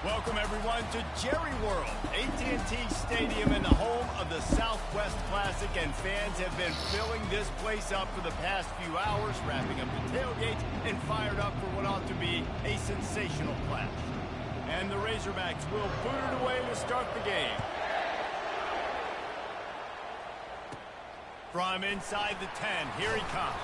Welcome, everyone, to Jerry World, AT&T Stadium and the home of the Southwest Classic, and fans have been filling this place up for the past few hours, wrapping up the tailgates and fired up for what ought to be a sensational clash. And the Razorbacks will boot it away to start the game. From inside the 10, here he comes.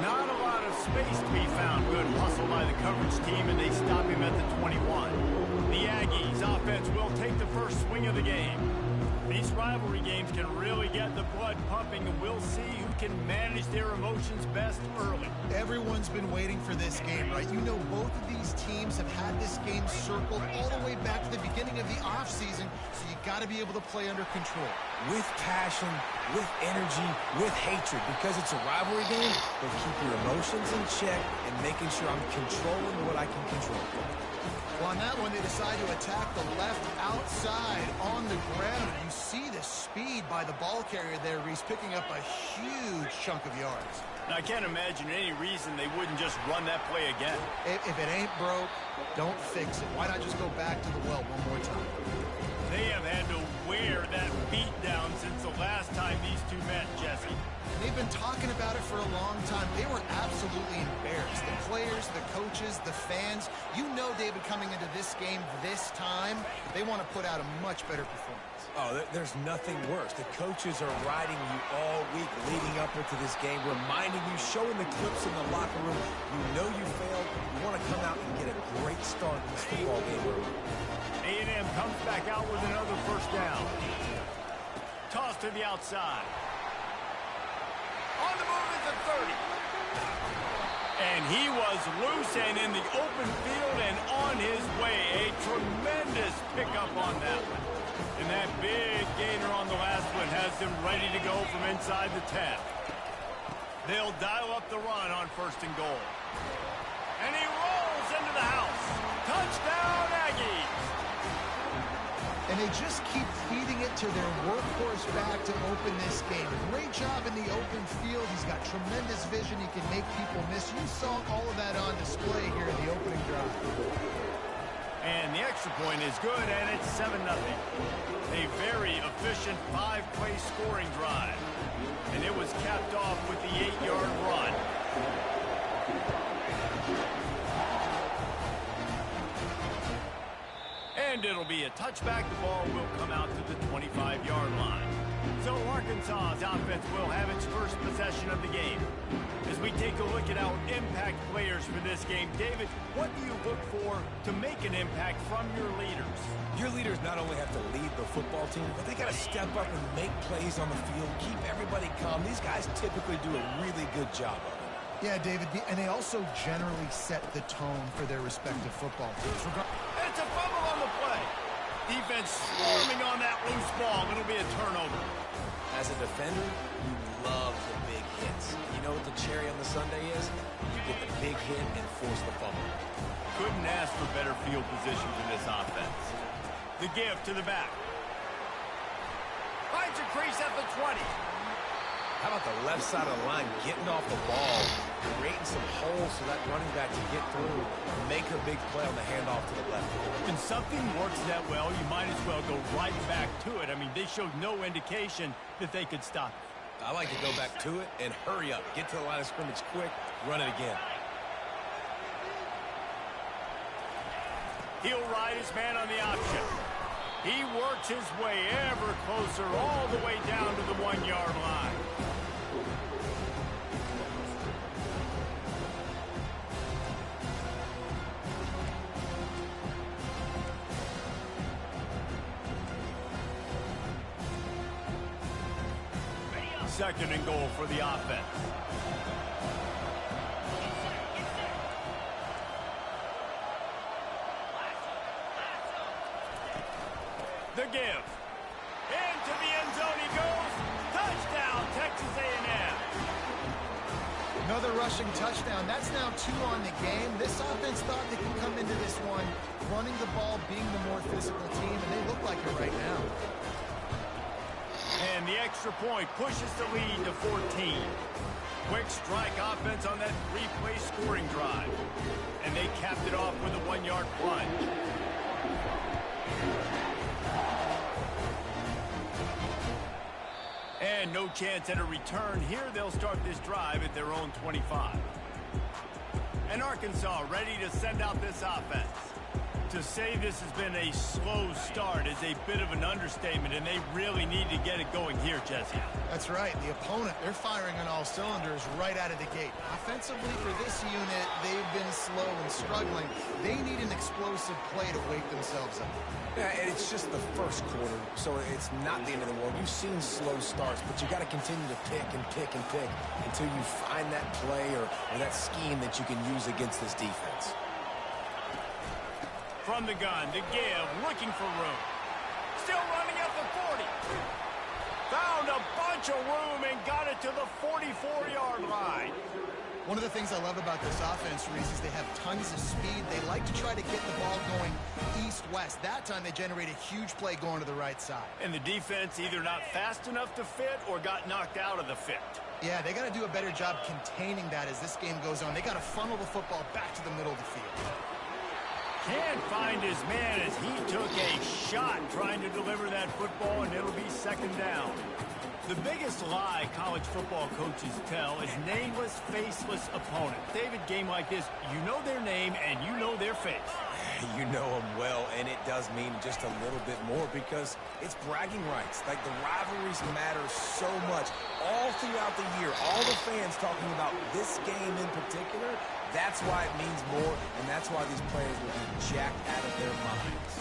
Not a lot of space to be found. Good hustle by the coverage team, and they stop him at the 21. The Aggies offense will take the first swing of the game. These rivalry games can really get the blood pumping, and we'll see who can manage their emotions best early. Everyone's been waiting for this game, right? You know, both of these teams have had this game circled all the way back to the beginning of the offseason, so you got to be able to play under control. With passion, with energy, with hatred, because it's a rivalry game, but keep your emotions in check and making sure I'm controlling what I can control. Well, on that one, they decide to attack the left outside on the ground. You see the speed by the ball carrier there, Reese, picking up a huge chunk of yards. Now, I can't imagine any reason they wouldn't just run that play again. If it ain't broke, don't fix it. Why not just go back to the well one more time? They have had to wear that beat down since the last time these two met, Jesse. They've been talking about it for a long time. They were absolutely embarrassed. The players, the coaches, the fans. You know, David, coming into this game this time, they want to put out a much better performance. Oh, there's nothing worse. The coaches are riding you all week leading up into this game, reminding you, showing the clips in the locker room. You know you failed. You want to come out and get a great start in this football game early. A&M comes back out with another first down. Toss to the outside. On the move is the 30. And he was loose and in the open field and on his way. A tremendous pickup on that one. And that big gainer on the last one has them ready to go from inside the 10. They'll dial up the run on 1st and goal. And he rolls into the house. Touchdown, Aggies! And they just keep feeding it to their workhorse back to open this game. Great job in the open field. He's got tremendous vision. He can make people miss. You saw all of that on display here in the opening drive. And the extra point is good, and it's 7-0. A very efficient 5-play scoring drive. And it was capped off with the 8-yard run. And it'll be a touchback. The ball will come out to the 25-yard line. So Arkansas's offense will have its first possession of the game. As we take a look at our impact players for this game, David, what do you look for to make an impact from your leaders? Your leaders not only have to lead the football team, but they got to step up and make plays on the field, keep everybody calm. These guys typically do a really good job of it. Yeah, David, and they also generally set the tone for their respective football teams. It's a fumble on the play. Defense swarming on that loose ball. It'll be a turnover. As a defender, you love the big hits. You know what the cherry on the sundae is? You get the big hit and force the fumble. Couldn't ask for better field position for this offense. The give to the back. Finds a crease at the 20. How about the left side of the line getting off the ball, creating some holes so that running back can get through, make a big play on the handoff to the left. When something works that well, you might as well go right back to it. I mean, they showed no indication that they could stop it. I like to go back to it and hurry up. Get to the line of scrimmage quick, run it again. He'll ride his man on the option. He works his way ever closer all the way down to the 1-yard line. Second and goal for the offense. The give. Into the end zone he goes. Touchdown, Texas A&M. Another rushing touchdown. That's now 2 on the game. This offense thought they could come into this one running the ball, being the more physical team, and they look like it right now. And the extra point pushes the lead to 14. Quick strike offense on that 3-play scoring drive. And they capped it off with a 1-yard plunge. And no chance at a return here. They'll start this drive at their own 25. And Arkansas ready to send out this offense. To say this has been a slow start is a bit of an understatement, and they really need to get it going here, Jesse. That's right. The opponent, they're firing on all cylinders right out of the gate. Offensively, for this unit, they've been slow and struggling. They need an explosive play to wake themselves up. Yeah, and it's just the first quarter, so it's not the end of the world. You've seen slow starts, but you got to continue to pick and pick and pick until you find that play or that scheme that you can use against this defense. From the gun to give, looking for room. Still running at the 40. Found a bunch of room and got it to the 44-yard line. One of the things I love about this offense, Reese, is they have tons of speed. They like to try to get the ball going east-west. That time they generate a huge play going to the right side. And the defense either not fast enough to fit or got knocked out of the fit. Yeah, they got to do a better job containing that as this game goes on. They got to funnel the football back to the middle of the field. Can't find his man as he took a shot trying to deliver that football, and it'll be second down. The biggest lie college football coaches tell is nameless, faceless opponent. David, game like this, you know their name and you know their face. You know them well, and it does mean just a little bit more because it's bragging rights. Like, the rivalries matter so much. All throughout the year, all the fans talking about this game in particular, that's why it means more, and that's why these players will be jacked out of their minds.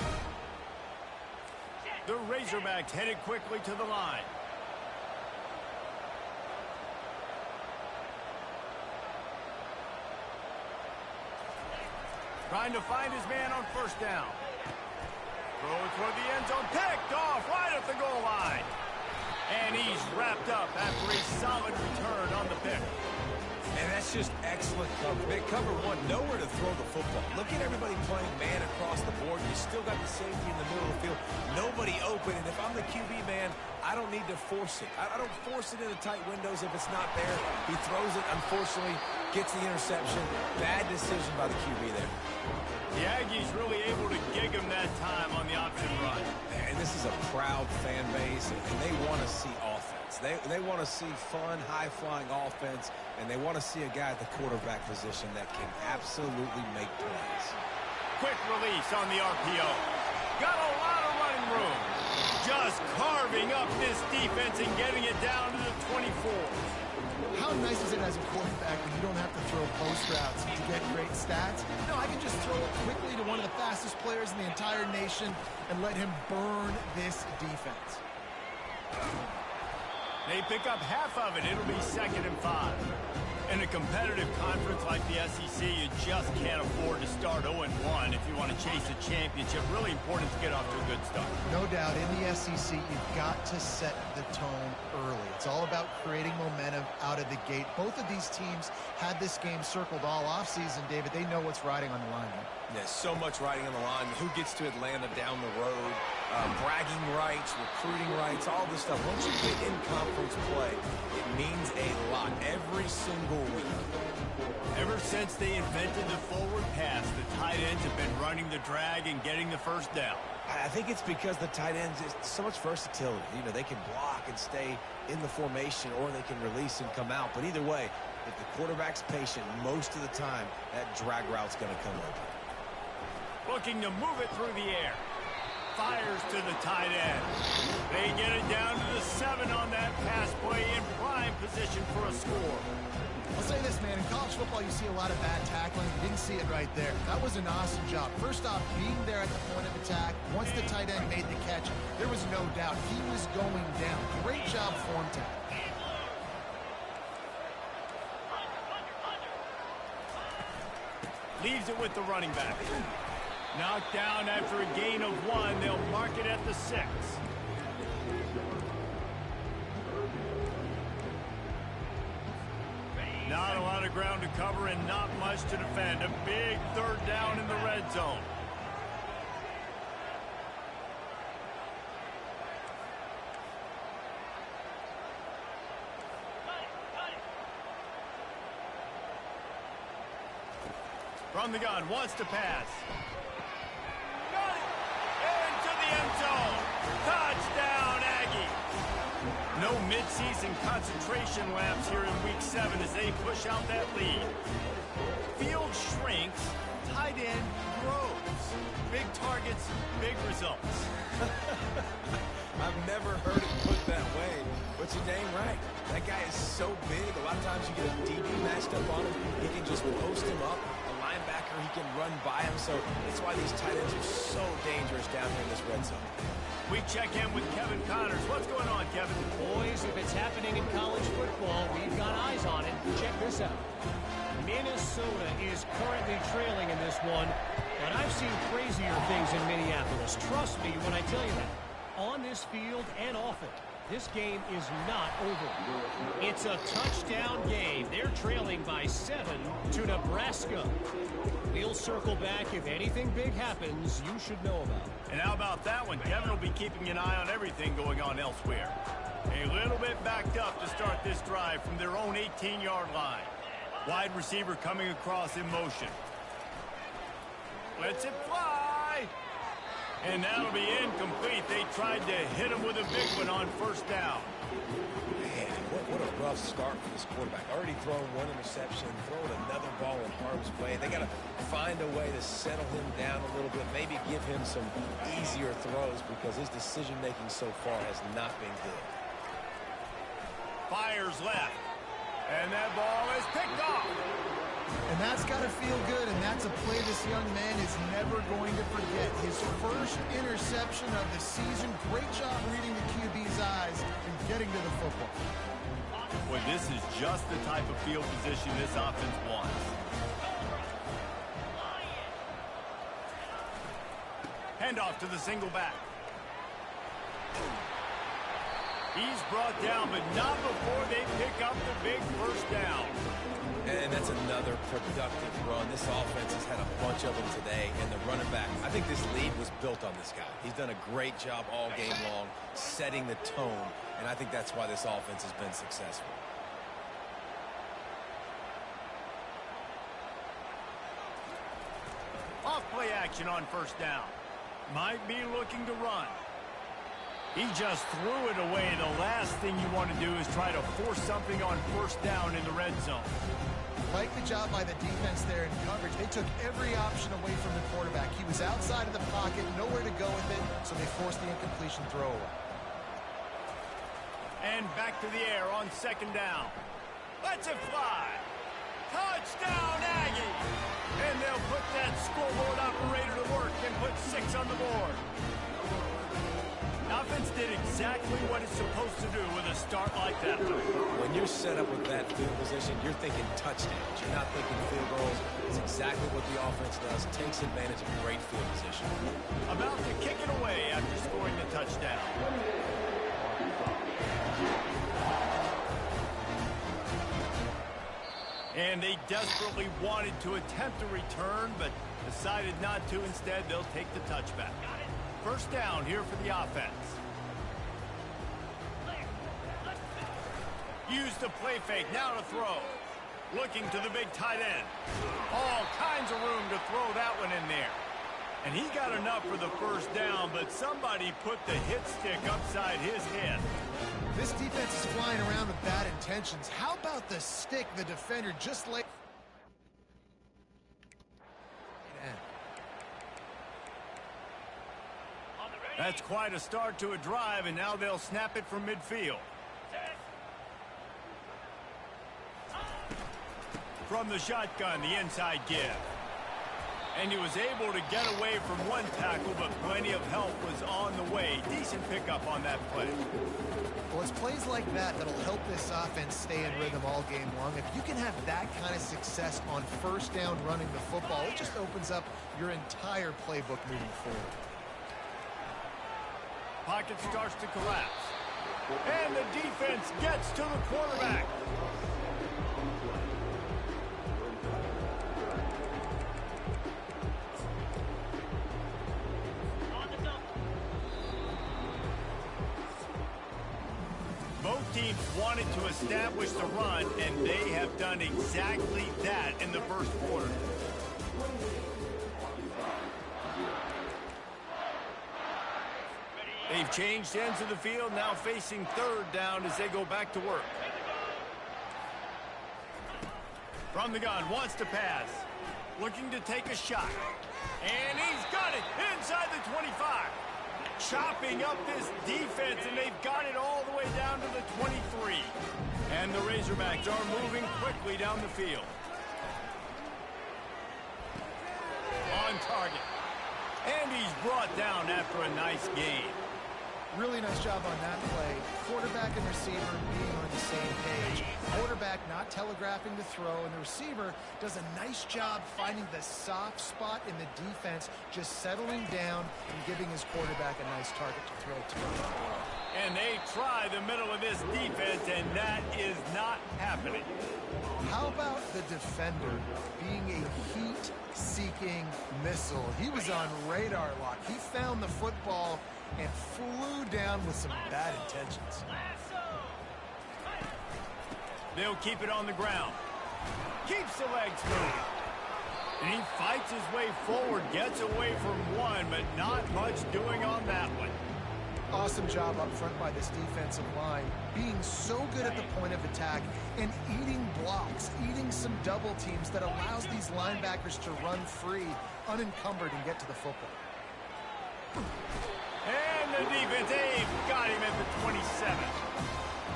The Razorbacks headed quickly to the line. Trying to find his man on first down. Throw it toward the end zone. Picked off right at the goal line. And he's wrapped up after a solid return on the pick. And that's just excellent cover. They cover one, nowhere to throw the football. Look at everybody playing man across the board. You still got the safety in the middle of the field. Nobody open. And if I'm the QB man, I don't need to force it. I don't force it into tight windows if it's not there. He throws it, unfortunately, gets the interception. Bad decision by the QB there. The Aggies really able to gig him that time on the option run. And this is a proud fan base, and they want to see offense. They want to see fun, high-flying offense, and they want to see a guy at the quarterback position that can absolutely make plays. Quick release on the RPO. Got a lot of running room. Just carving up this defense and getting it down to the 24. How nice is it as a quarterback when you don't have to throw post routes to get great stats? No, I can just throw it quickly to one of the fastest players in the entire nation and let him burn this defense. They pick up half of it. It'll be 2nd and 5. In a competitive conference like the SEC, you just can't afford to start 0-1 if you want to chase a championship. Really important to get off to a good start. No doubt, in the SEC, you've got to set the tone early. It's all about creating momentum out of the gate. Both of these teams had this game circled all offseason, David. They know what's riding on the line here. There's so much riding on the line. Who gets to Atlanta down the road? Bragging rights, recruiting rights, all this stuff. Once you get in conference play, it means a lot every single week. Ever since they invented the forward pass, the tight ends have been running the drag and getting the first down. I think it's because the tight ends is so much versatility. You know, they can block and stay in the formation, or they can release and come out. But either way, if the quarterback's patient, most of the time, that drag route's going to come open. Looking to move it through the air. Fires to the tight end. They get it down to the 7 on that pass play, in prime position for a score. I'll say this, man. In college football, you see a lot of bad tackling. You didn't see it right there. That was an awesome job. First off, being there at the point of attack. Once the tight end made the catch, there was no doubt he was going down. Great job form tackle. Leaves it with the running back. Knocked down after a gain of 1. They'll mark it at the 6. Not a lot of ground to cover and not much to defend. A big 3rd down in the red zone. From the gun, wants to pass. Got it! And preseason concentration laps here in Week 7 as they push out that lead. Field shrinks, tight end grows. Big targets, big results. I've never heard it put that way, but you're dang right. That guy is so big. A lot of times you get a DB matched up on him. He can just post him up. A linebacker, he can run by him. So that's why these tight ends are so dangerous down here in this red zone. We check in with Kevin Connors. What's going on, Kevin? Boys, if it's happening in college football, we've got eyes on it. Check this out. Minnesota is currently trailing in this one, but I've seen crazier things in Minneapolis. Trust me when I tell you that. On this field and off it, this game is not over. It's a touchdown game. They're trailing by 7 to Nebraska. We'll circle back if anything big happens you should know about. And how about that one? Kevin will be keeping an eye on everything going on elsewhere. A little bit backed up to start this drive from their own 18-yard line. Wide receiver coming across in motion. Lets it fly. And that'll be incomplete. They tried to hit him with a big one on first down. Man, what a rough start for this quarterback. Already thrown one interception, throwing another ball in harm's way. They got to find a way to settle him down a little bit, maybe give him some easier throws because his decision-making so far has not been good. Fires left. And that ball is picked off. And that's got to feel good, and that's a play this young man is never going to forget. His first interception of the season. Great job reading the QB's eyes and getting to the football. Well, this is just the type of field position this offense wants. Handoff to the single back. He's brought down, but not before they pick up the big first down. And that's another productive run. This offense has had a bunch of them today, and the running back, I think this lead was built on this guy. He's done a great job all game long, setting the tone, and I think that's why this offense has been successful. Off play action on first down. Might be looking to run. He just threw it away. The last thing you want to do is try to force something on first down in the red zone. Like the job by the defense there in coverage. They took every option away from the quarterback. He was outside of the pocket, nowhere to go with it, so they forced the incompletion throw away. And back to the air on second down. Lets it fly. Touchdown, Aggie! And they'll put that scoreboard operator to work and put 6 on the board. Offense did exactly what it's supposed to do with a start like that. When you're set up with that field position, you're thinking touchdowns. You're not thinking field goals. It's exactly what the offense does. Takes advantage of great field position. About to kick it away after scoring the touchdown. And they desperately wanted to attempt a return, but decided not to. Instead, they'll take the touchback. First down here for the offense. Use the play fake, now to throw. Looking to the big tight end. All kinds of room to throw that one in there. And he got enough for the first down, but somebody put the hit stick upside his head. This defense is flying around with bad intentions. How about the stick the defender just laid? That's quite a start to a drive, and now they'll snap it from midfield. From the shotgun, the inside give. And he was able to get away from one tackle, but plenty of help was on the way. Decent pickup on that play. Well, it's plays like that that'll help this offense stay in rhythm all game long. If you can have that kind of success on first down running the football, it just opens up your entire playbook moving forward. Pocket starts to collapse. And the defense gets to the quarterback. Both teams wanted to establish the run, and they have done exactly that in the first quarter. They've changed ends of the field, now facing third down as they go back to work. From the gun, wants to pass. Looking to take a shot. And he's got it inside the 25. Chopping up this defense, and they've got it all the way down to the 23. And the Razorbacks are moving quickly down the field. On target. And he's brought down after a nice gain. Really nice job on that play. Quarterback and receiver being on the same page. Quarterback not telegraphing the throw, and the receiver does a nice job finding the soft spot in the defense, just settling down and giving his quarterback a nice target to throw to. And they try the middle of this defense, and that is not happening. How about the defender being a heat-seeking missile? He was on radar lock. He found the football and flew down with some bad intentions. They'll keep it on the ground. Keeps the legs moving. And he fights his way forward, gets away from one, but not much doing on that one. Awesome job up front by this defensive line, being so good at the point of attack and eating blocks, eating some double teams that allows these linebackers to run free, unencumbered, and get to the football. And the defense, they've got him at the 27.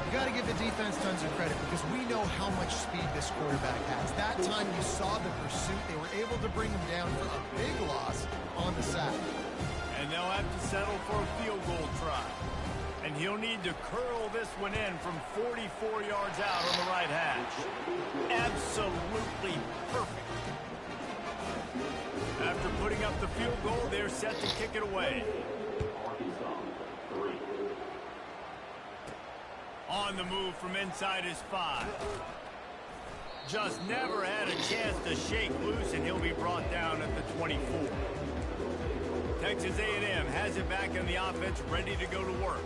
You got to give the defense tons of credit because we know how much speed this quarterback has. That time you saw the pursuit. They were able to bring him down for a big loss on the sack. And they'll have to settle for a field goal try. And he'll need to curl this one in from 44 yards out on the right hash. Absolutely perfect. After putting up the field goal, they're set to kick it away. On the move from inside his 5. Just never had a chance to shake loose, and he'll be brought down at the 24. Texas A&M has it back in the offense, ready to go to work.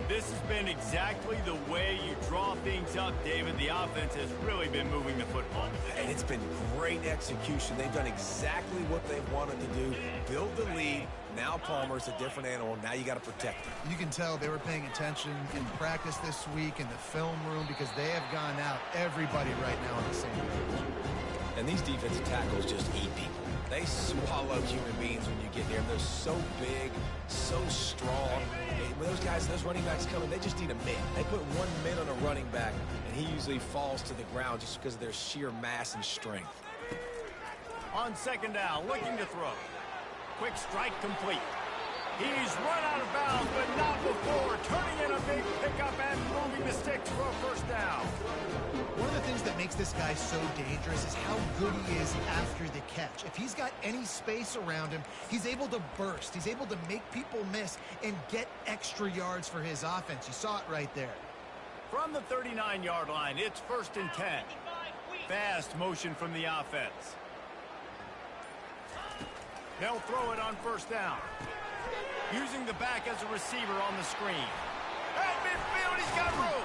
This has been exactly the way you draw things up, David. The offense has really been moving the football. And it's been great execution. They've done exactly what they wanted to do. Build the lead. Now Palmer's a different animal. Now you got to protect him. You can tell they were paying attention in practice this week in the film room because they have gone out everybody right now on the same page. And these defensive tackles just eat people. They swallow human beings when you get near them. They're so big, so strong. When those guys, those running backs come in, they just need a minute. They put 1 minute on a running back, and he usually falls to the ground just because of their sheer mass and strength. On second down, looking to throw. Quick strike complete. He's run out of bounds, but not before turning in a big pickup and moving the sticks for a first down. One of the things that makes this guy so dangerous is how good he is after the catch. If he's got any space around him, he's able to burst. He's able to make people miss and get extra yards for his offense. You saw it right there. From the 39-yard line, it's 1st and 10. Fast motion from the offense. They'll throw it on first down. Using the back as a receiver on the screen. At midfield, he's got room.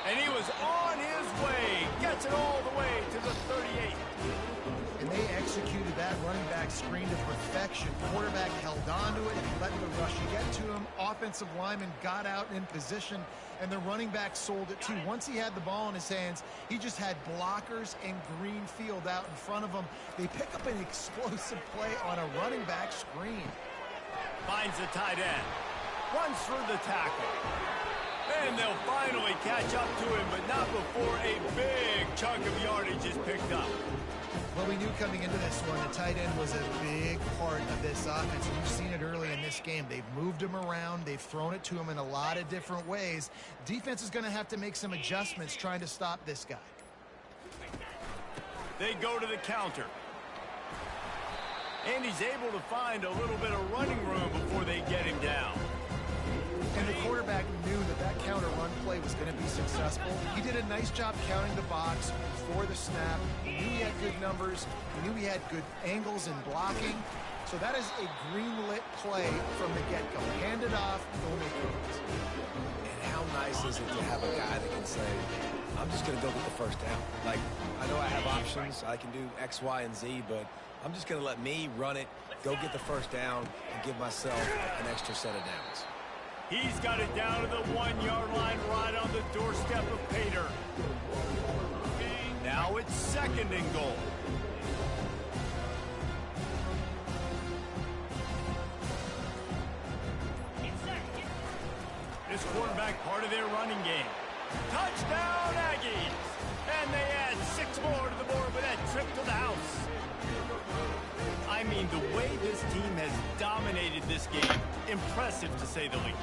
And he was on his way. Gets it all the way to the 38. And they executed that running back screen to perfection. Quarterback held on to it and let the rush get to him. Offensive lineman got out in position, and the running back sold it too. Once he had the ball in his hands, he just had blockers and green field out in front of him. They pick up an explosive play on a running back screen. Finds the tight end. Runs through the tackle. And they'll finally catch up to him, but not before a big chunk of yardage is picked up. Well, we knew coming into this one, the tight end was a big part of this offense. And we've seen it early in this game. They've moved him around. They've thrown it to him in a lot of different ways. Defense is going to have to make some adjustments trying to stop this guy. They go to the counter. And he's able to find a little bit of running room before they get him down. And the quarterback knew that that counter run play was going to be successful. He did a nice job counting the box before the snap. He knew he had good numbers. He knew he had good angles and blocking. So that is a green-lit play from the get-go. Hand it off, go make runs. And how nice is it to have a guy that can say, I'm just going to go get the first down. Like, I know I have options. I can do X, Y, and Z, but I'm just going to let me run it, go get the first down, and give myself an extra set of downs. He's got it down to the 1-yard line right on the doorstep of Pater. Now it's 2nd and goal. This quarterback part of their running game. Touchdown, Aggies! And they add 6 more to the board with that trip to the house. I mean, the way this team has dominated this game, impressive to say the least.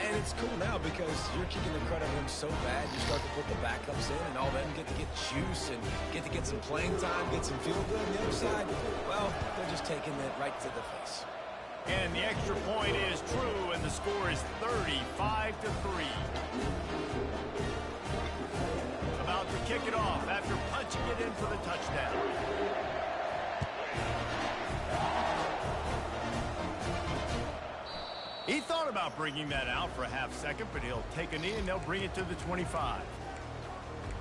And it's cool now because you're kicking the credit of them so bad, you start to put the backups in, and all of them get to get juice and get to get some playing time, get some feel good. On the other side, well, they're just taking it right to the face. And the extra point is true, and the score is 35-3. About to kick it off after punching it in for the touchdown. He thought about bringing that out for a half second, but he'll take a knee and they'll bring it to the 25.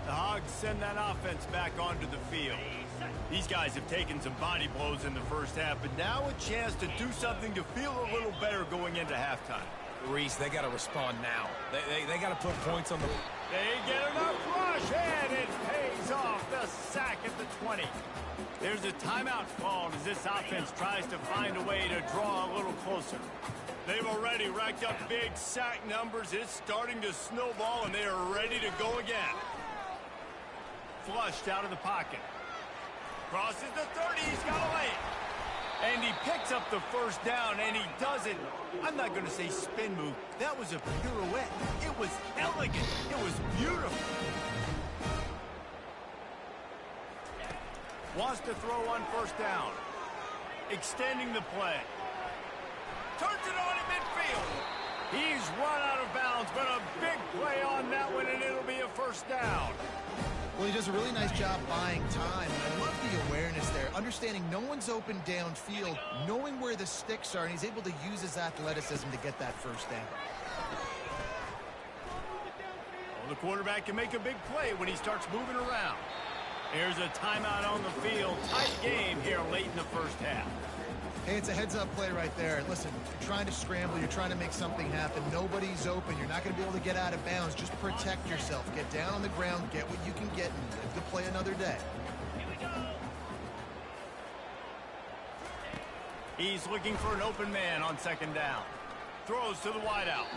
The Hogs send that offense back onto the field. These guys have taken some body blows in the first half, but now a chance to do something to feel a little better going into halftime. Reese, they got to respond now. They got to put points on the... They get enough rush, and it pays off. The sack at the 20. There's a timeout called as this offense tries to find a way to draw a little closer. They've already racked up big sack numbers. It's starting to snowball, and they are ready to go again. Flushed out of the pocket. Crosses the 30. He's got a lane. And he picks up the first down, and he does it. I'm not going to say spin move. That was a pirouette. It was elegant. It was beautiful. Wants to throw on first down. Extending the play. Turns it on in midfield. He's run out of bounds, but a big play on that one, and it'll be a first down. Well, he does a really nice job buying time, and I love the awareness there, understanding no one's open downfield, knowing where the sticks are, and he's able to use his athleticism to get that first down. Well, the quarterback can make a big play when he starts moving around. Here's a timeout on the field. Tight game here late in the first half. Hey, it's a heads-up play right there. Listen, you're trying to scramble. You're trying to make something happen. Nobody's open. You're not going to be able to get out of bounds. Just protect yourself. Get down on the ground. Get what you can get and live to play another day. He's looking for an open man on second down. Throws to the wideout.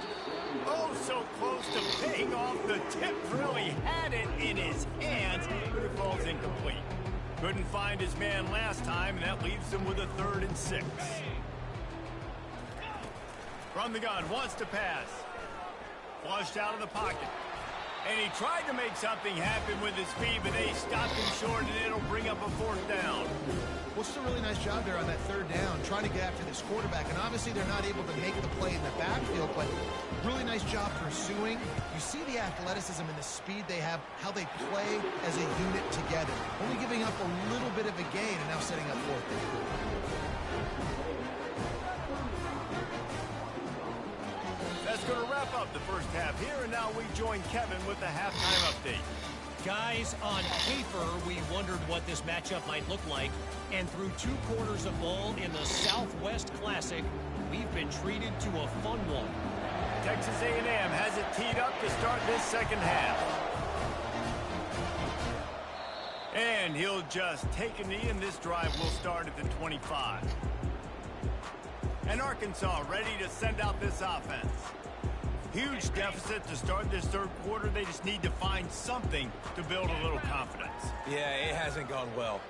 Oh, so close to paying off. The tip really had it in his hands, but it falls incomplete. Couldn't find his man last time, and that leaves him with a 3rd and 6. From the gun, wants to pass. Flushed out of the pocket. And he tried to make something happen with his feet, but they stopped him short, and it'll bring up a 4th down. Well, just a really nice job there on that 3rd down, trying to get after this quarterback. And obviously they're not able to make the play in the backfield, but really nice job pursuing. You see the athleticism and the speed they have, how they play as a unit together. Only giving up a little bit of a gain and now setting up 4th down. That's going to wrap up the first half here, and now we join Kevin with the halftime update. Guys, on paper, we wondered what this matchup might look like. And through 2 quarters of ball in the Southwest Classic, we've been treated to a fun one. Texas A&M has it teed up to start this second half. And he'll just take a knee, and this drive will start at the 25. And Arkansas ready to send out this offense. Huge deficit to start this 3rd quarter. They just need to find something to build a little confidence. Yeah, it hasn't gone well.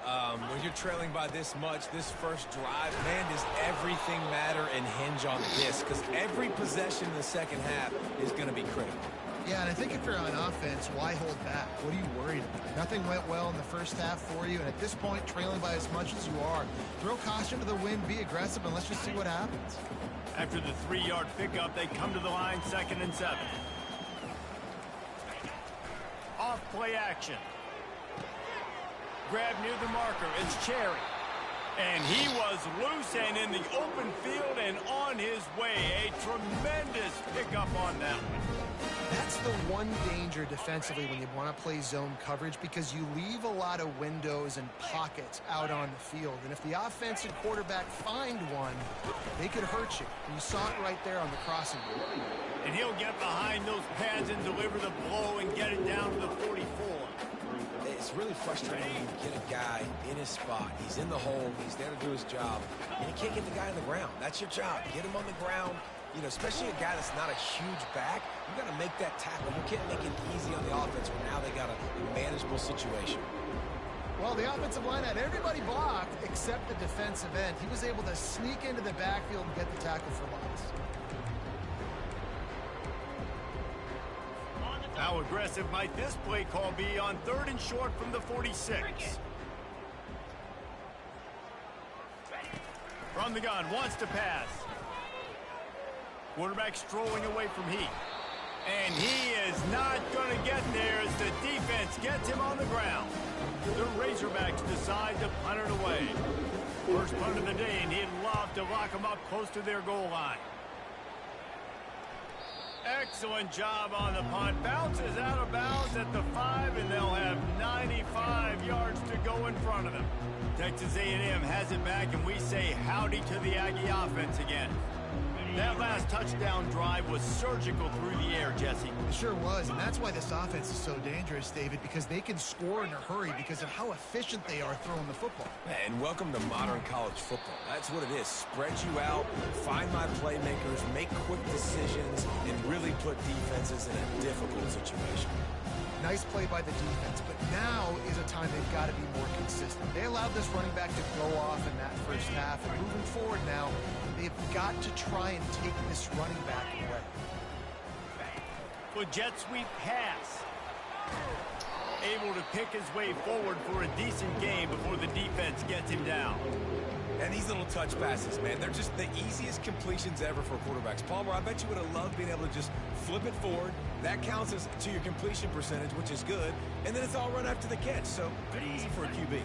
When you're trailing by this much, this first drive, man, does everything matter and hinge on this? Because every possession in the second half is going to be critical. Yeah, and I think if you're on offense, why hold back? What are you worried about? Nothing went well in the first half for you, and at this point, trailing by as much as you are, throw caution to the wind, be aggressive, and let's just see what happens. After the 3-yard pickup, they come to the line 2nd and 7. Off play action. Grab near the marker. It's Cherry. And he was loose and in the open field and on his way. A tremendous pickup on that one. That's That's the one danger defensively when you want to play zone coverage, because you leave a lot of windows and pockets out on the field. And if the offensive quarterback find one, they could hurt you. And you saw it right there on the crossing. And he'll get behind those pads and deliver the blow and get it down to the 44. It's really frustrating when you get a guy in his spot. He's in the hole. He's there to do his job. And you can't get the guy on the ground. That's your job. Get him on the ground. You know, especially a guy that's not a huge back. You got to make that tackle. You can't make it easy on the offense when now they got a manageable situation. Well, the offensive line had everybody blocked except the defensive end. He was able to sneak into the backfield and get the tackle for loss. How aggressive might this play call be on 3rd and short from the 46? From the gun, wants to pass. Quarterback strolling away from Heat. And he is not going to get there as the defense gets him on the ground. The Razorbacks decide to punt it away. First punt of the day, and he'd love to lock them up close to their goal line. Excellent job on the punt. Bounces out of bounds at the 5, and they'll have 95 yards to go in front of them. Texas A&M has it back, and we say howdy to the Aggie offense again. That last touchdown drive was surgical through the air, Jesse. It sure was, and that's why this offense is so dangerous, David, because they can score in a hurry because of how efficient they are throwing the football. And welcome to modern college football. That's what it is. Spread you out, find my playmakers, make quick decisions, and really put defenses in a difficult situation. Nice play by the defense, but now is a time they've got to be more consistent. They allowed this running back to go off in that first half, and moving forward now, they've got to try and take this running back away. With jet sweep pass. Able to pick his way forward for a decent game before the defense gets him down. And these little touch passes, man, they're just the easiest completions ever for quarterbacks. Palmer, I bet you would have loved being able to just flip it forward. That counts as to your completion percentage, which is good. And then it's all run after the catch, so pretty easy for a QB.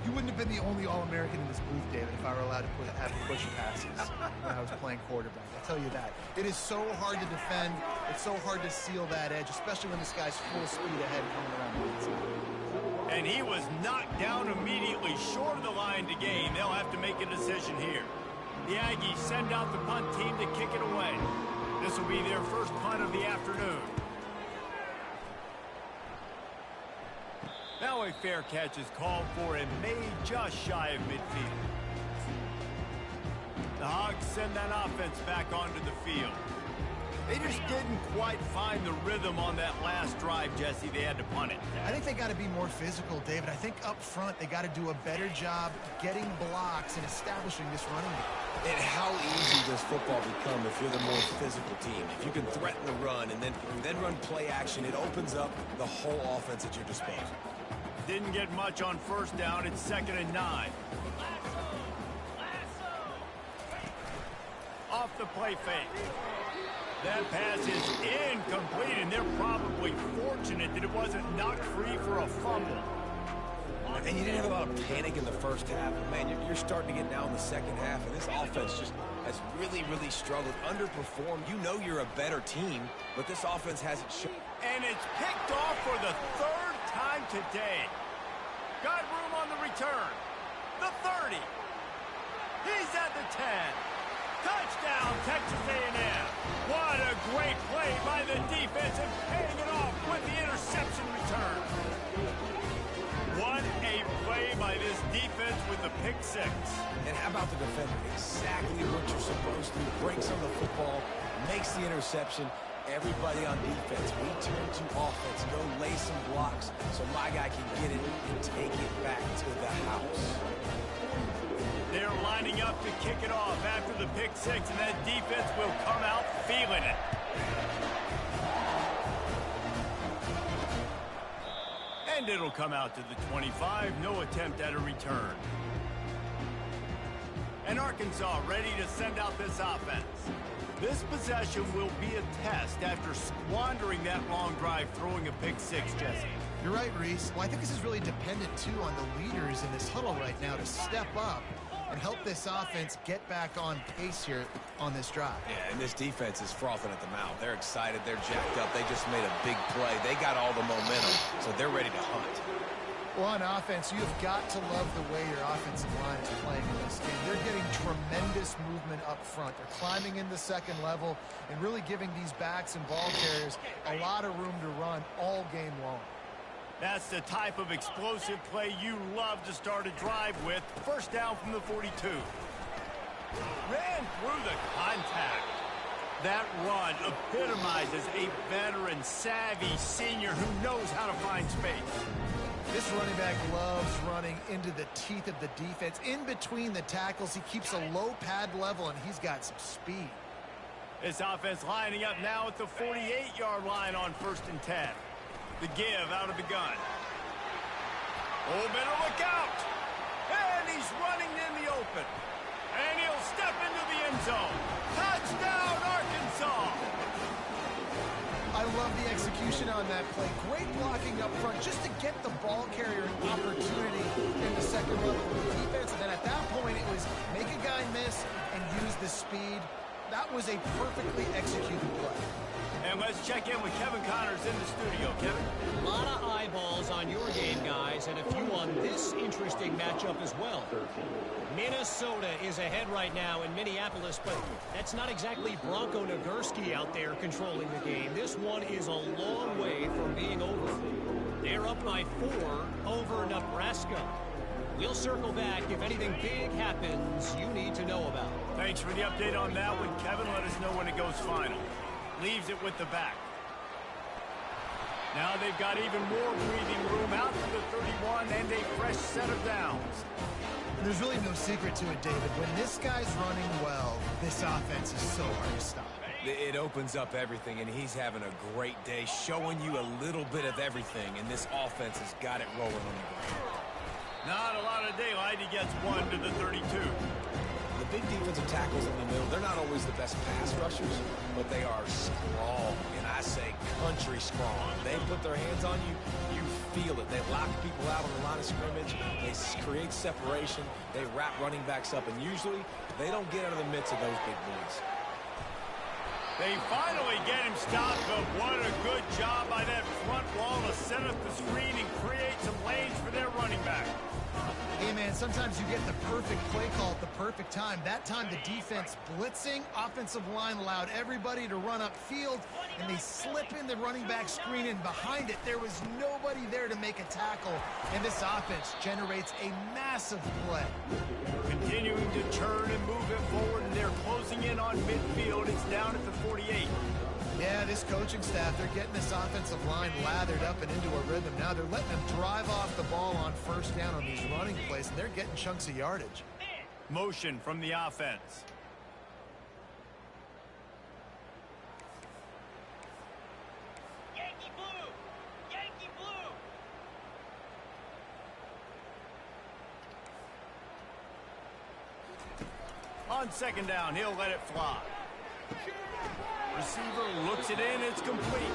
You wouldn't have been the only All-American in this booth, David, if I were allowed to have push passes when I was playing quarterback. I'll tell you that. It is so hard to defend. It's so hard to seal that edge, especially when this guy's full speed ahead coming around the outside. And he was knocked down immediately short of the line to gain. They'll have to make a decision here. The Aggies send out the punt team to kick it away. This will be their first punt of the afternoon. Now a fair catch is called for and made just shy of midfield. The Hogs send that offense back onto the field. They just didn't quite find the rhythm on that last drive, Jesse. They had to punt it. I think they got to be more physical, David. I think up front they got to do a better job getting blocks and establishing this running game. And how easy does football become if you're the more physical team? If you can threaten the run and then run play action, it opens up the whole offense at your disposal. Didn't get much on first down. It's 2nd and 9. Off the play fake. That pass is incomplete, and they're probably fortunate that it wasn't knocked free for a fumble. And you didn't have a lot of panic in the first half. But man, you're starting to get now in the second half, and this offense just has really, really struggled, underperformed. You know you're a better team, but this offense hasn't shown. And it's picked off for the 3rd time today. Got room on the return. The 30. He's at the 10. Touchdown, Texas A&M. What a great play by the defense and paying it off with the interception return. What a play by this defense with the pick 6. And how about the defender? Exactly what you're supposed to. Breaks on the football, makes the interception. Everybody on defense, we turn to offense. Go lay some blocks so my guy can get it and take it back to the house. They're lining up to kick it off after the pick 6, and that defense will come out feeling it. And it'll come out to the 25. No attempt at a return. And Arkansas ready to send out this offense. This possession will be a test after squandering that long drive, throwing a pick 6, Jesse. You're right, Reese. Well, I think this is really dependent, too, on the leaders in this huddle right now to step up and help this offense get back on pace here on this drive. Yeah, and this defense is frothing at the mouth. They're excited. They're jacked up. They just made a big play. They got all the momentum, so they're ready to hunt. Well, on offense, you've got to love the way your offensive line is playing in this game. They're getting tremendous movement up front. They're climbing in the second level and really giving these backs and ball carriers a lot of room to run all game long. That's the type of explosive play you love to start a drive with. First down from the 42. Ran through the contact. That run epitomizes a veteran, savvy senior who knows how to find space. This running back loves running into the teeth of the defense. In between the tackles, he keeps a low pad level, and he's got some speed. This offense lining up now at the 48-yard line on 1st and 10. The give out of the gun. Oh, better look out. And he's running in the open. And he'll step into the end zone. Touchdown, Arkansas. I love the execution on that play. Great blocking up front just to get the ball carrier an opportunity in the second level of the defense. And then at that point, it was make a guy miss and use the speed. That was a perfectly executed play. And let's check in with Kevin Connors in the studio. Kevin? A lot of eyeballs on your game, guys, and a few on this interesting matchup as well. Minnesota is ahead right now in Minneapolis, but that's not exactly Bronco Nagurski out there controlling the game. This one is a long way from being over. They're up by 4 over Nebraska. We'll circle back if anything big happens you need to know about. Thanks for the update on that one, Kevin. Let us know when it goes final. Leaves it with the back. Now they've got even more breathing room out to the 31 and a fresh set of downs. There's really no secret to it, David. When this guy's running well, this offense is so hard to stop. It opens up everything, and he's having a great day, showing you a little bit of everything, and this offense has got it rolling on the ground. Not a lot of daylight. He gets 1 to the 32. The big defensive tackles in the middle, they're not always the best pass rushers, but they are strong, and I say country strong. They put their hands on you, you feel it. They lock people out on the line of scrimmage. They create separation. They wrap running backs up, and usually they don't get out of the midst of those big boys. They finally get him stopped, but what a good job by that front wall to set up the screen and create some lanes for their running back. Hey, man, sometimes you get the perfect play call at the perfect time. That time the defense blitzing, offensive line allowed everybody to run upfield, and they slip in the running back screen, and behind it there was nobody there to make a tackle, and this offense generates a massive play. Continuing to turn and move it forward, and they're closing in on midfield. It's down at the 48. Yeah, this coaching staff, they're getting this offensive line lathered up and into a rhythm. Now they're letting them drive off the ball on first down on these running plays, and they're getting chunks of yardage. Motion from the offense. Yankee blue! Yankee blue! On second down, he'll let it fly. Receiver looks it in, it's complete.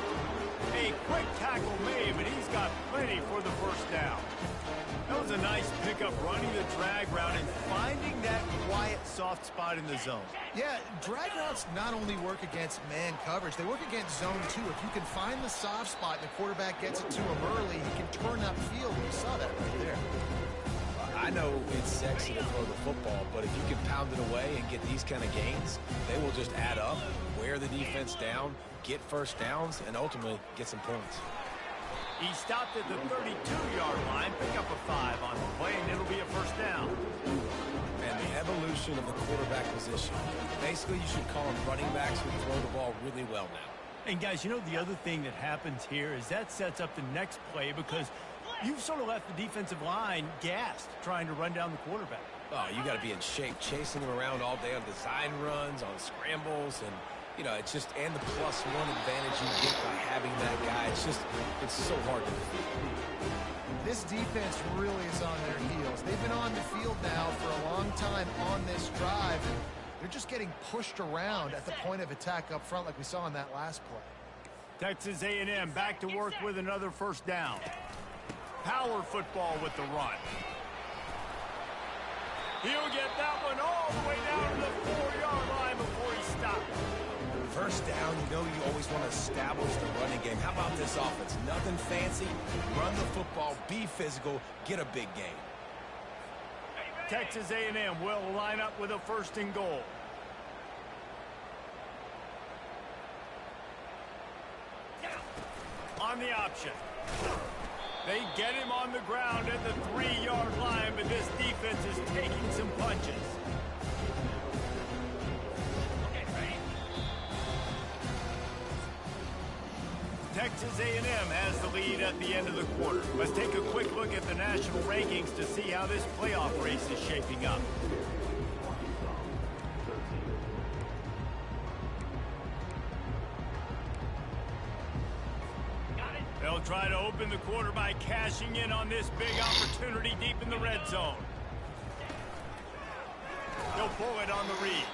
A quick tackle made, but he's got plenty for the first down. That was a nice pickup, running the drag route and finding that quiet, soft spot in the zone. Yeah, drag routes not only work against man coverage, they work against zone too. If you can find the soft spot and the quarterback gets it to him early, he can turn upfield. You saw that right there. I know it's sexy to throw the football, but if you can pound it away and get these kind of gains, they will just add up, wear the defense down, get first downs, and ultimately get some points. He stopped at the 32-yard line, pick up a 5 on the play, and it'll be a first down. And the evolution of the quarterback position. Basically, you should call them running backs who throw the ball really well now. And guys, you know the other thing that happens here is that sets up the next play because you've sort of left the defensive line gassed trying to run down the quarterback. Oh, you got to be in shape, chasing him around all day on design runs, on scrambles, and you know, it's just, and the +1 advantage you get by having that guy. It's so hard to defeat. This defense really is on their heels. They've been on the field now for a long time on this drive, and they're just getting pushed around at the point of attack up front like we saw in that last play. Texas A&M back to work with another first down. Power football with the run. He'll get that one all the way down to the 4-yard line before he stops. First down, you know you always want to establish the running game. How about this offense? Nothing fancy. Run the football, be physical, get a big gain. Texas A&M will line up with a 1st and goal. On the option. They get him on the ground at the 3-yard line, but this defense is taking some punches. Texas A&M has the lead at the end of the quarter. Let's take a quick look at the national rankings to see how this playoff race is shaping up. They'll try to open the quarter by cashing in on this big opportunity deep in the red zone. They'll pull it on the read.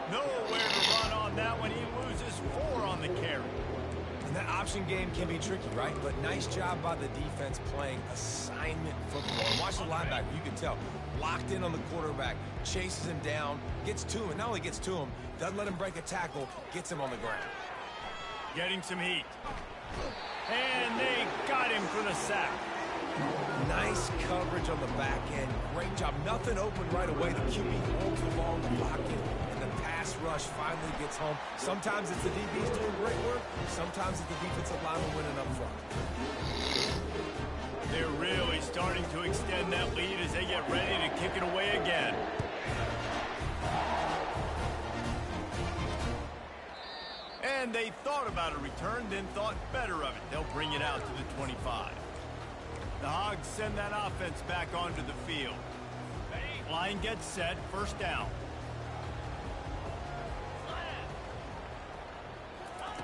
Nowhere to run on that one. He loses 4 on the carry. And that option game can be tricky, right? But nice job by the defense playing assignment football. And watch the linebacker. You can tell. Locked in on the quarterback. Chases him down. Gets to him. And not only gets to him, doesn't let him break a tackle. Gets him on the ground. Getting some heat. And they got him for the sack. Nice coverage on the back end. Great job. Nothing open right away. The QB holds the ball in the pocket. And the pass rush finally gets home. Sometimes it's the DBs doing great work. Sometimes it's the defensive lineman winning up front. They're really starting to extend that lead as they get ready to kick it away again. And they thought about a return, then thought better of it. They'll bring it out to the 25. The Hogs send that offense back onto the field. Line gets set, 1st down.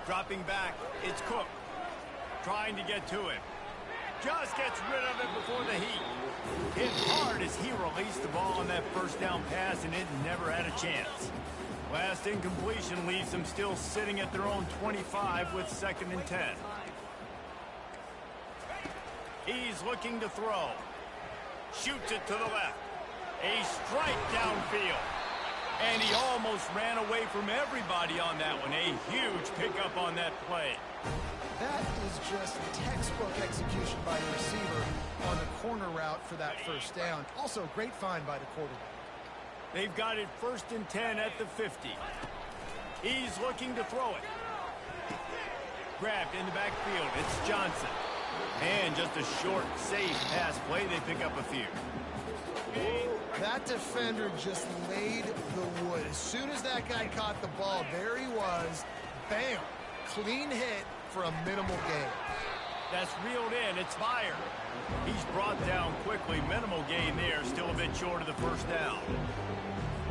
Dropping back, it's Cook. Trying to get to him. Just gets rid of it before the heat. Hit hard as he released the ball on that 1st down pass, and it never had a chance. Last incompletion leaves them still sitting at their own 25 with 2nd and 10. He's looking to throw. Shoots it to the left. A strike downfield. And he almost ran away from everybody on that one. A huge pickup on that play. That is just textbook execution by the receiver on the corner route for that 1st down. Also, great find by the quarterback. They've got it 1st and 10 at the 50. He's looking to throw it. Grabbed in the backfield. It's Johnson. And just a short, safe pass play. They pick up a few. That defender just laid the wood. As soon as that guy caught the ball, there he was. Bam! Clean hit for a minimal gain. That's reeled in. It's fired. He's brought down quickly. Minimal gain there. Still a bit short of the 1st down.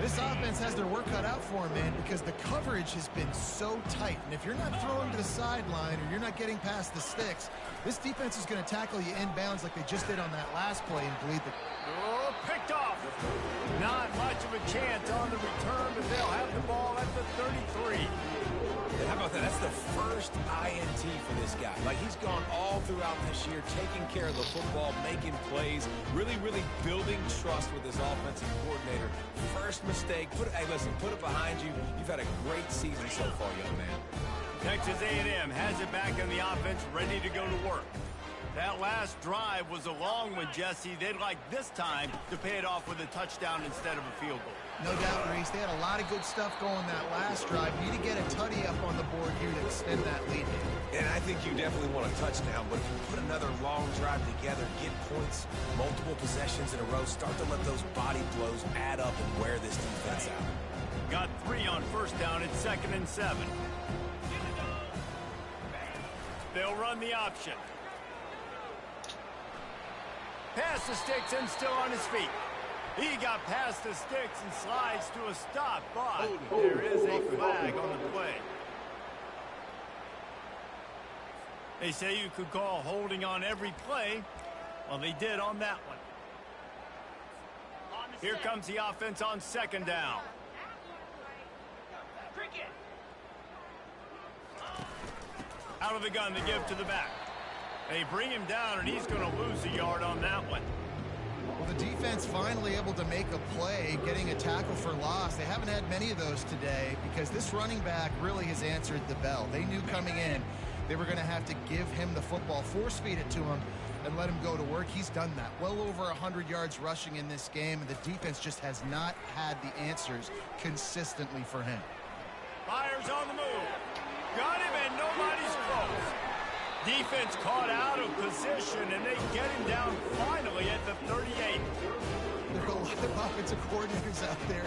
This offense has their work cut out for him, man, because the coverage has been so tight. And if you're not throwing to the sideline or you're not getting past the sticks, this defense is going to tackle you inbounds like they just did on that last play and bleed the... Oh, picked off. Not much of a chance on the return, but they'll have the ball at the 33. And how about that? That's the 1st INT for this guy. Like, he's gone all throughout this year, taking care of the football, making plays, really building trust with his offensive coordinator. 1st mistake. Hey, listen, put it behind you. You've had a great season so far, young man. Texas A&M has it back in the offense, ready to go to work. That last drive was a long one, Jesse. They'd like this time to pay it off with a touchdown instead of a field goal. No doubt, Reese. They had a lot of good stuff going that last drive. You need to get a tutty up on the board here to extend that lead. And I think you definitely want a touchdown, but if you put another long drive together, get points, multiple possessions in a row, start to let those body blows add up and wear this defense out. Got 3 on 1st down. It's 2nd and 7. They'll run the option. Past the sticks and still on his feet. He got past the sticks and slides to a stop, but there is a flag on the play. They say you could call holding on every play. Well, they did on that one. Here comes the offense on 2nd down. Out of the gun to give to the back. They bring him down, and he's going to lose a yard on that one. Well, the defense defense finally able to make a play, getting a tackle for loss. They haven't had many of those today because this running back really has answered the bell. They knew coming in they were going to have to give him the football, force feed it to him, and let him go to work. He's done that. Well over 100 yards rushing in this game, and the defense just has not had the answers consistently for him. Fires on the move. Got him, and nobody's close. Defense caught out of position, and they get him down finally at the 38. There are a lot of offensive coordinators out there.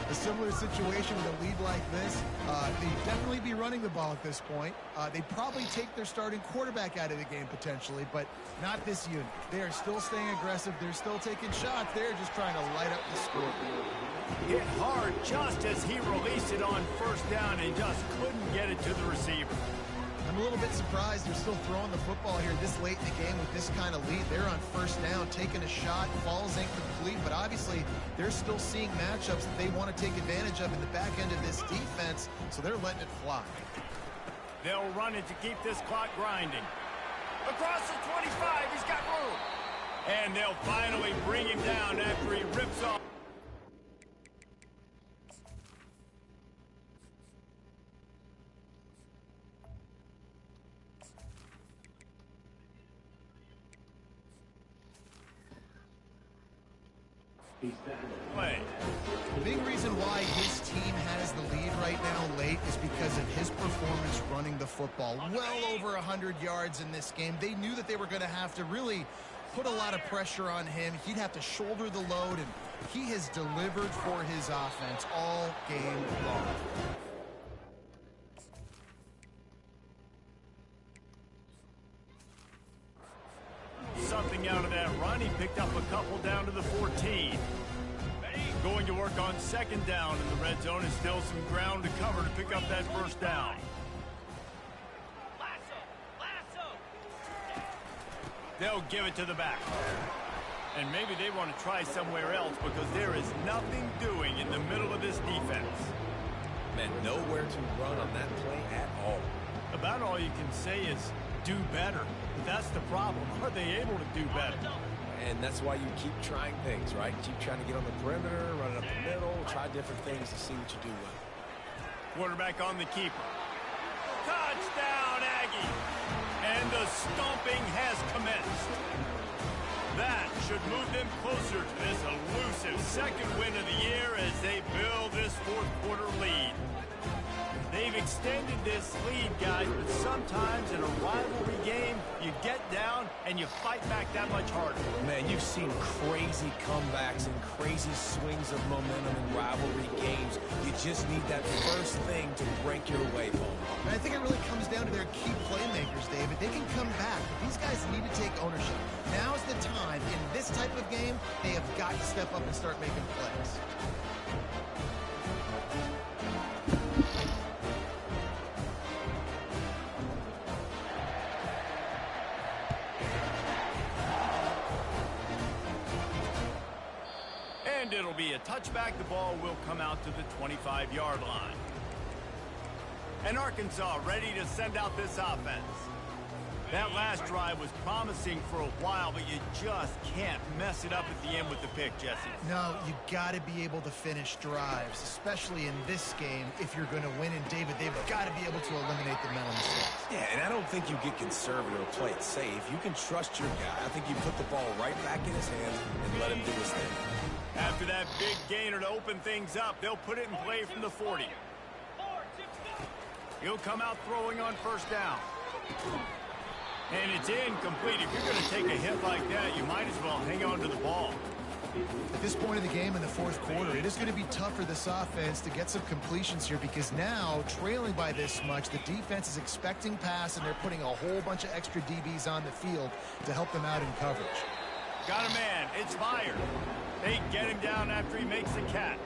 A similar situation with a lead like this. They'd definitely be running the ball at this point. They'd probably take their starting quarterback out of the game potentially, but not this unit. They are still staying aggressive. They're still taking shots. They're just trying to light up the score. Hit hard just as he released it on first down and just couldn't get it to the receiver. I'm a little bit surprised they're still throwing the football here this late in the game with this kind of lead. They're on first down, taking a shot, falls incomplete, but obviously they're still seeing matchups that they want to take advantage of in the back end of this defense, so they're letting it fly. They'll run it to keep this clock grinding. Across the 25, he's got room. And they'll finally bring him down after he rips off. Play. The big reason why his team has the lead right now late is because of his performance running the football. Well over 100 yards in this game. They knew that they were going to have to really put a lot of pressure on him. He'd have to shoulder the load, and he has delivered for his offense all game long. Something out of that run. He picked up a couple down to the 14. Going to work on second down in the red zone, and still some ground to cover to pick up that first down. Lasso. They'll give it to the back. And maybe they want to try somewhere else because there is nothing doing in the middle of this defense. Man, nowhere to run on that play at all. About all you can say is do better. That's the problem. Are they able to do better? And that's why you keep trying things, right? Keep trying to get on the perimeter, run it up the middle, try different things to see what you do well. Quarterback on the keeper. Touchdown, Aggie! And the stomping has commenced. That should move them closer to this elusive second win of the year as they build this fourth quarter lead. They've extended this lead, guys, but sometimes in a rivalry game, you get down and you fight back that much harder. Man, you've seen crazy comebacks and crazy swings of momentum in rivalry games. You just need that first thing to break your way home. And I think it really comes down to their key playmakers, David. They can come back, but these guys need to take ownership. Now's the time. In this type of game, they have got to step up and start making plays. And it'll be a touchback. The ball will come out to the 25-yard line. And Arkansas ready to send out this offense. That last drive was promising for a while, but you just can't mess it up at the end with the pick, Jesse. No, you got to be able to finish drives, especially in this game if you're going to win. And, David, they've got to be able to eliminate the mental mistakes. Yeah, and I don't think you get conservative or play it safe. You can trust your guy. I think you put the ball right back in his hands and let him do his thing. After that big gainer to open things up, they'll put it in play from the 40. He'll come out throwing on first down. And it's incomplete. If you're going to take a hit like that, you might as well hang on to the ball. At this point of the game in the fourth quarter, it is going to be tough for this offense to get some completions here because now, trailing by this much, the defense is expecting pass, and they're putting a whole bunch of extra DBs on the field to help them out in coverage. Got a man. It's fired. They get him down after he makes the catch.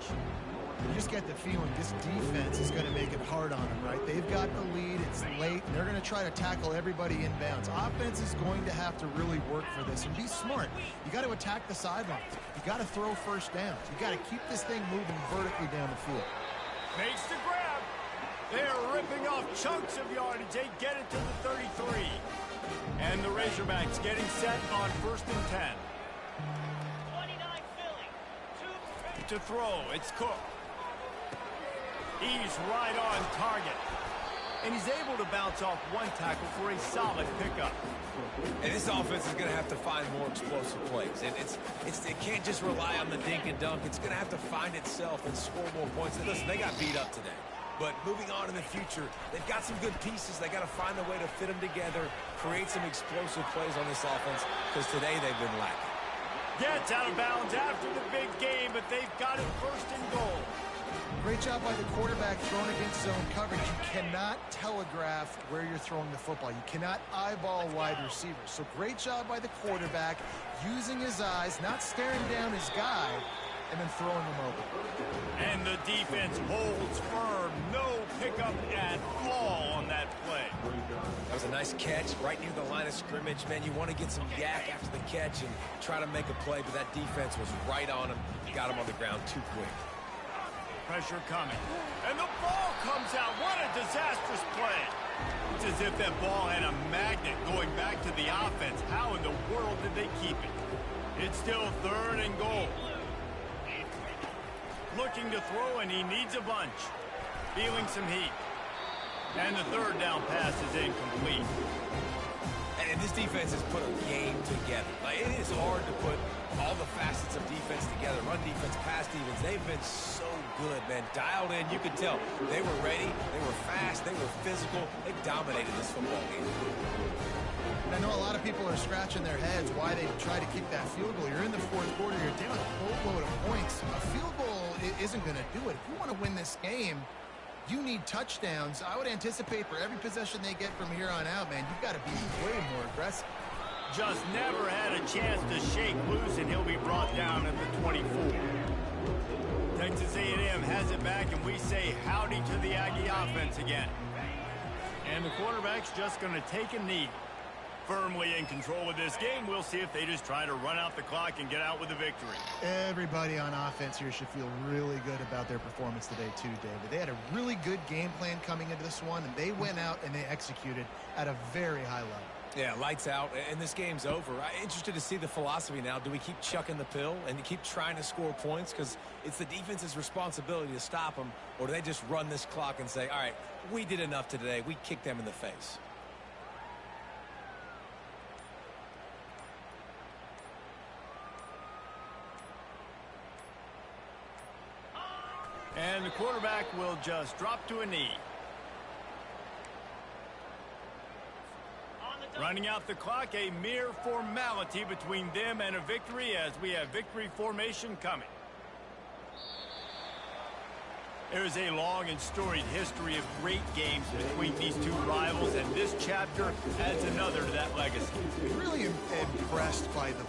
You just get the feeling this defense is going to make it hard on them, right? They've got the lead. It's late, and they're going to try to tackle everybody inbounds. Offense is going to have to really work for this and be smart. You got to attack the sidelines. You got to throw first downs. You got to keep this thing moving vertically down the field. Makes the grab. They're ripping off chunks of yardage. They get it to the 33. And the Razorbacks getting set on 1st and 10. to throw. It's Cook. He's right on target. And he's able to bounce off one tackle for a solid pickup. And this offense is going to have to find more explosive plays. And it can't just rely on the dink and dunk. It's going to have to find itself and score more points. And listen, they got beat up today. But moving on in the future, they've got some good pieces. They got to find a way to fit them together, create some explosive plays on this offense, because today they've been lacking. Gets out of bounds after the big game, but they've got it first and goal. Great job by the quarterback throwing against zone coverage. You cannot telegraph where you're throwing the football. You cannot eyeball wide receivers. So great job by the quarterback using his eyes, not staring down his guy, and then throwing him over. And the defense holds firm. No pickup at all on that play. That was a nice catch right near the line of scrimmage. Man, you want to get some yak after the catch and try to make a play, but that defense was right on him. Got him on the ground too quick. Pressure coming. And the ball comes out. What a disastrous play. It's as if that ball had a magnet going back to the offense. How in the world did they keep it? It's still third and goal. Looking to throw, and he needs a bunch. Feeling some heat. And the third down pass is incomplete. And this defense has put a game together. Like, it is hard to put all the facets of defense together. Run defense, pass defense. They've been so good, man. Dialed in, you could tell. They were ready, they were fast, they were physical. They dominated this football game. I know a lot of people are scratching their heads why they try to kick that field goal. You're in the fourth quarter, you're down a boatload of points. A field goal isn't going to do it. If you want to win this game, you need touchdowns. I would anticipate for every possession they get from here on out, man, you've got to be way more aggressive. Just never had a chance to shake loose, and he'll be brought down at the 24. Texas A&M has it back, and we say howdy to the Aggie offense again. And the quarterback's just going to take a knee. Firmly in control of this game. We'll see if they just try to run out the clock and get out with a victory. Everybody on offense here should feel really good about their performance today too, David. They had a really good game plan coming into this one, and they went out and they executed at a very high level. Yeah, lights out, and this game's over. I'm interested to see the philosophy now. Do we keep chucking the pill and keep trying to score points? Because it's the defense's responsibility to stop them, or do they just run this clock and say, all right, we did enough today. We kicked them in the face. And the quarterback will just drop to a knee. Running out the clock, a mere formality between them and a victory as we have victory formation coming. There is a long and storied history of great games between these two rivals, and this chapter adds another to that legacy. Really impressed by the